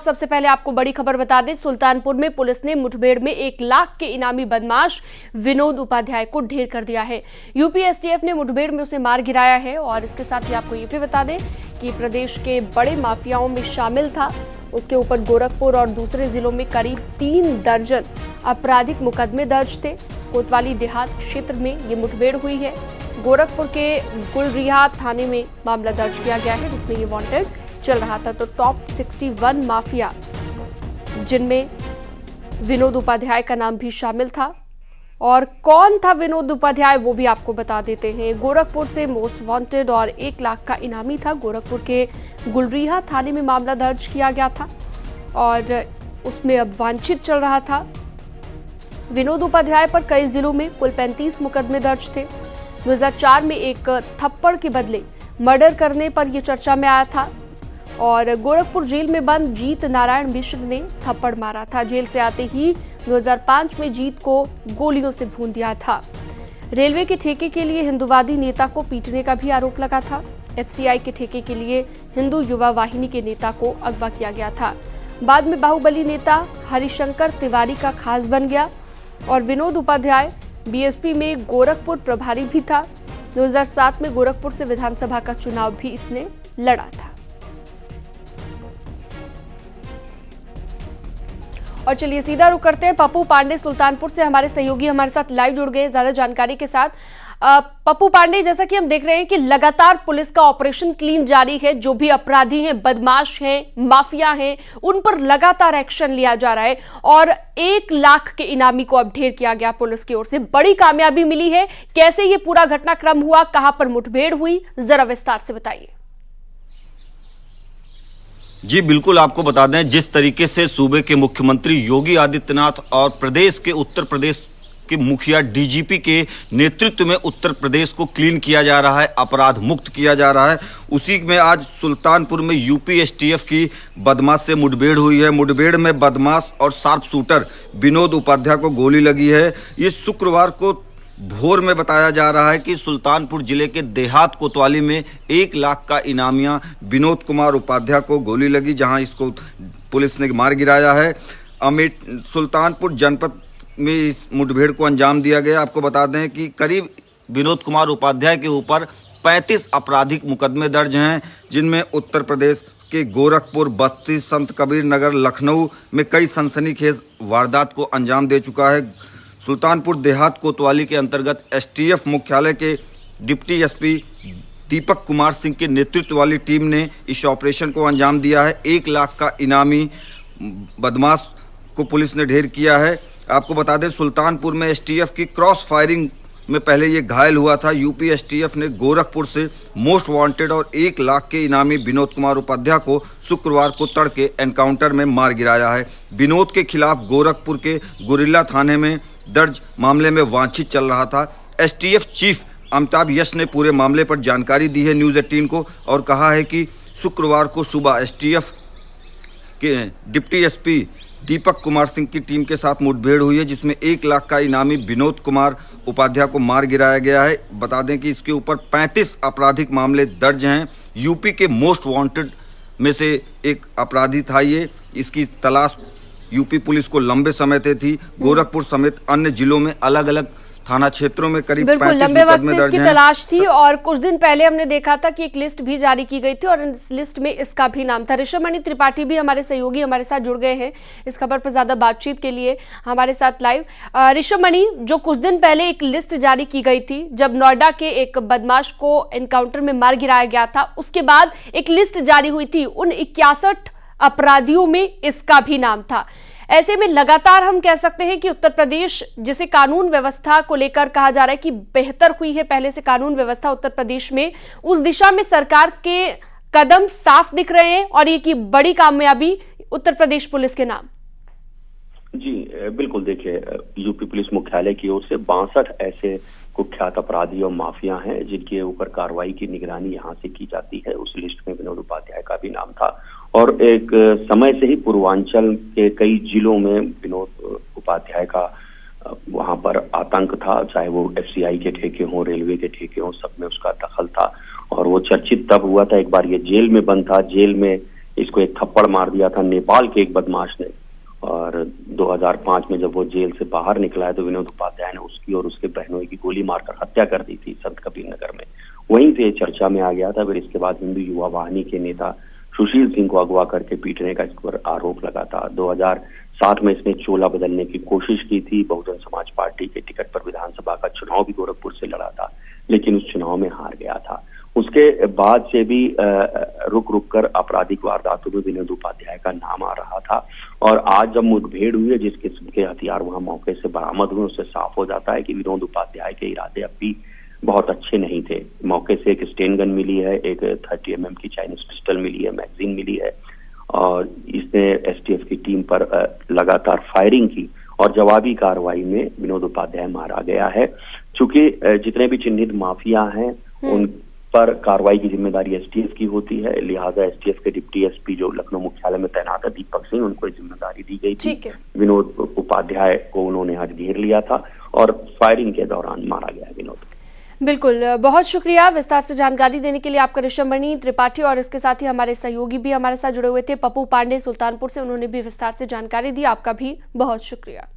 सबसे पहले आपको बड़ी खबर बता दें, सुल्तानपुर में पुलिस ने मुठभेड़ में 1 लाख के इनामी बदमाश विनोद उपाध्याय को ढेर कर दिया है। यूपी एसटीएफ ने मुठभेड़ में उसे मार गिराया है। और इसके साथ ही आपको ये भी बता दें कि प्रदेश के बड़े माफियाओं में शामिल था। उसके ऊपर गोरखपुर और दूसरे जिलों में करीब 3 दर्जन आपराधिक मुकदमे दर्ज थे। कोतवाली देहात क्षेत्र में ये मुठभेड़ हुई है। गोरखपुर के गुलरिहा थाने में मामला दर्ज किया गया है, जिसमें ये वांटेड चल रहा था। तो टॉप 61 माफिया, जिनमें विनोद उपाध्याय का नाम भी शामिल था। और कौन था विनोद उपाध्याय वो भी आपको बता देते हैं। गोरखपुर से मोस्ट वांटेड और 1 लाख का इनामी था। गोरखपुर के गुलरिहा थाने में मामला दर्ज किया गया था और उसमें अब वांछित चल रहा था। विनोद उपाध्याय पर कई जिलों में कुल 35 मुकदमे दर्ज थे। 2004 में एक थप्पड़ के बदले मर्डर करने पर यह चर्चा में आया था और गोरखपुर जेल में बंद जीत नारायण मिश्र ने थप्पड़ मारा था। जेल से आते ही 2005 में जीत को गोलियों से भून दिया था। रेलवे के ठेके के लिए हिंदूवादी नेता को पीटने का भी आरोप लगा था। एफसीआई के ठेके के लिए हिंदू युवा वाहिनी के नेता को अगवा किया गया था। बाद में बाहुबली नेता हरिशंकर तिवारी का खास बन गया और विनोद उपाध्याय बीएसपी में गोरखपुर प्रभारी भी था। 2007 में गोरखपुर से विधानसभा का चुनाव भी इसने लड़ा था। और चलिए सीधा रुक करते हैं पप्पू पांडे सुल्तानपुर से, हमारे सहयोगी हमारे साथ लाइव जुड़ गए ज्यादा जानकारी के साथ। पप्पू पांडे, जैसा कि हम देख रहे हैं कि लगातार पुलिस का ऑपरेशन क्लीन जारी है। जो भी अपराधी हैं, बदमाश हैं, माफिया हैं, उन पर लगातार एक्शन लिया जा रहा है और 1 लाख के इनामी को अब ढेर किया गया पुलिस की ओर से। बड़ी कामयाबी मिली है। कैसे ये पूरा घटनाक्रम हुआ, कहां पर मुठभेड़ हुई, जरा विस्तार से बताइए। जी बिल्कुल, आपको बता दें जिस तरीके से सूबे के मुख्यमंत्री योगी आदित्यनाथ और प्रदेश के उत्तर प्रदेश के मुखिया डीजीपी के नेतृत्व में उत्तर प्रदेश को क्लीन किया जा रहा है, अपराध मुक्त किया जा रहा है, उसी में आज सुल्तानपुर में यूपी एसटीएफ की बदमाश से मुठभेड़ हुई है। मुठभेड़ में बदमाश और शार्प शूटर विनोद उपाध्याय को गोली लगी है। ये शुक्रवार को भोर में बताया जा रहा है कि सुल्तानपुर जिले के देहात कोतवाली में 1 लाख का इनामिया विनोद कुमार उपाध्याय को गोली लगी, जहां इसको पुलिस ने मार गिराया है। सुल्तानपुर जनपद में इस मुठभेड़ को अंजाम दिया गया। आपको बता दें कि करीब विनोद कुमार उपाध्याय के ऊपर 35 आपराधिक मुकदमे दर्ज हैं, जिनमें उत्तर प्रदेश के गोरखपुर, बस्ती, संत कबीर नगर, लखनऊ में कई सनसनीखेज वारदात को अंजाम दे चुका है। सुल्तानपुर देहात कोतवाली के अंतर्गत एसटीएफ मुख्यालय के डिप्टी एसपी दीपक कुमार सिंह के नेतृत्व वाली टीम ने इस ऑपरेशन को अंजाम दिया है। 1 लाख का इनामी बदमाश को पुलिस ने ढेर किया है। आपको बता दें सुल्तानपुर में एसटीएफ की क्रॉस फायरिंग में पहले ये घायल हुआ था। यूपी एसटीएफ ने गोरखपुर से मोस्ट वांटेड और 1 लाख के इनामी विनोद कुमार उपाध्याय को शुक्रवार को तड़के एनकाउंटर में मार गिराया है। विनोद के खिलाफ गोरखपुर के गुरिल्ला थाने में दर्ज मामले में वांछित चल रहा था। एसटीएफ चीफ अमिताभ यश ने पूरे मामले पर जानकारी दी है न्यूज़ 18 को और कहा है कि शुक्रवार को सुबह एसटीएफ के डिप्टी एसपी दीपक कुमार सिंह की टीम के साथ मुठभेड़ हुई है, जिसमें 1 लाख का इनामी विनोद कुमार उपाध्याय को मार गिराया गया है। बता दें कि इसके ऊपर 35 आपराधिक मामले दर्ज हैं। यूपी के मोस्ट वांटेड में से एक अपराधी था ये। इसकी तलाश यूपी पुलिस को लंबे समय से थी। गोरखपुर समेत अन्य जिलों में अलग अलग थाना क्षेत्रों में करीब 35 लंबे वक्त से इसकी तलाश थी। हैं। और कुछ दिन पहले हमने देखा था कि एक लिस्ट भी जारी की गई थी और इस लिस्ट में इसका भी नाम था। ऋषभमणि त्रिपाठी भी हमारे सहयोगी हमारे साथ जुड़ गए हैं इस खबर पर ज्यादा बातचीत के लिए हमारे साथ लाइव। ऋषभमणि, जो कुछ दिन पहले एक लिस्ट जारी की गई थी जब नोएडा के एक बदमाश को एनकाउंटर में मार गिराया गया था, उसके बाद एक लिस्ट जारी हुई थी। उन 61 अपराधियों में इसका भी नाम था। ऐसे में लगातार हम कह सकते हैं कि उत्तर प्रदेश, जिसे कानून व्यवस्था को लेकर कहा जा रहा है कि बेहतर हुई है पहले से कानून व्यवस्था उत्तर प्रदेश में, उस दिशा में सरकार के कदम साफ दिख रहे हैं और ये की बड़ी कामयाबी उत्तर प्रदेश पुलिस के नाम। जी बिल्कुल, देखिए यूपी पुलिस मुख्यालय की ओर से 62 ऐसे कुख्यात अपराधी और माफिया हैं जिनके ऊपर कार्रवाई की निगरानी यहाँ से की जाती है। उस लिस्ट में विनोद उपाध्याय का भी नाम था और एक समय से ही पूर्वांचल के कई जिलों में विनोद उपाध्याय का वहां पर आतंक था। चाहे वो एफसीआई के ठेके हों, रेलवे के ठेके हों, सब में उसका दखल था और वो चर्चित तब हुआ था। एक बार ये जेल में बंद था, जेल में इसको एक थप्पड़ मार दिया था नेपाल के एक बदमाश ने। और 2005 में जब वो जेल से बाहर निकला है तो विनोद उपाध्याय ने उसकी और उसके बहनों की गोली मारकर हत्या कर दी थी संत कबीर नगर में। वहीं से चर्चा में आ गया था। फिर इसके बाद हिंदू युवा वाहिनी के नेता सुशील सिंह को अगवा करके पीटने का इस पर आरोप लगा था। 2007 में इसने चोला बदलने की कोशिश की थी। बहुजन समाज पार्टी के टिकट पर विधानसभा का चुनाव भी गोरखपुर से लड़ा था, लेकिन उस चुनाव में हार गया था। उसके बाद से भी रुक रुक कर आपराधिक वारदातों में विनोद उपाध्याय का नाम आ रहा था। और आज जब मुठभेड़ हुई है, जिस किस्म के हथियार वहां मौके से बरामद हुए, उससे साफ हो जाता है कि विनोद उपाध्याय के इरादे अब भी बहुत अच्छे नहीं थे। मौके से एक स्टेन गन मिली है, एक 30 mm की चाइनीज पिस्टल मिली है, मैगजीन मिली है। और इसने एसटीएफ की टीम पर लगातार फायरिंग की और जवाबी कार्रवाई में विनोद उपाध्याय मारा गया है। चूंकि जितने भी चिन्हित माफिया हैं उन पर कार्रवाई की जिम्मेदारी एसटीएफ की होती है, लिहाजा एसटीएफ के डिप्टी एसपी जो लखनऊ मुख्यालय में तैनात है दीपक सिंह, उनको जिम्मेदारी दी गई थी। विनोद उपाध्याय को उन्होंने आज घेर लिया था और फायरिंग के दौरान मारा गया विनोद। बिल्कुल, बहुत शुक्रिया विस्तार से जानकारी देने के लिए आपका ऋषभमणि त्रिपाठी। और इसके साथ ही हमारे सहयोगी भी हमारे साथ जुड़े हुए थे, पप्पू पांडे सुल्तानपुर से, उन्होंने भी विस्तार से जानकारी दी। आपका भी बहुत शुक्रिया।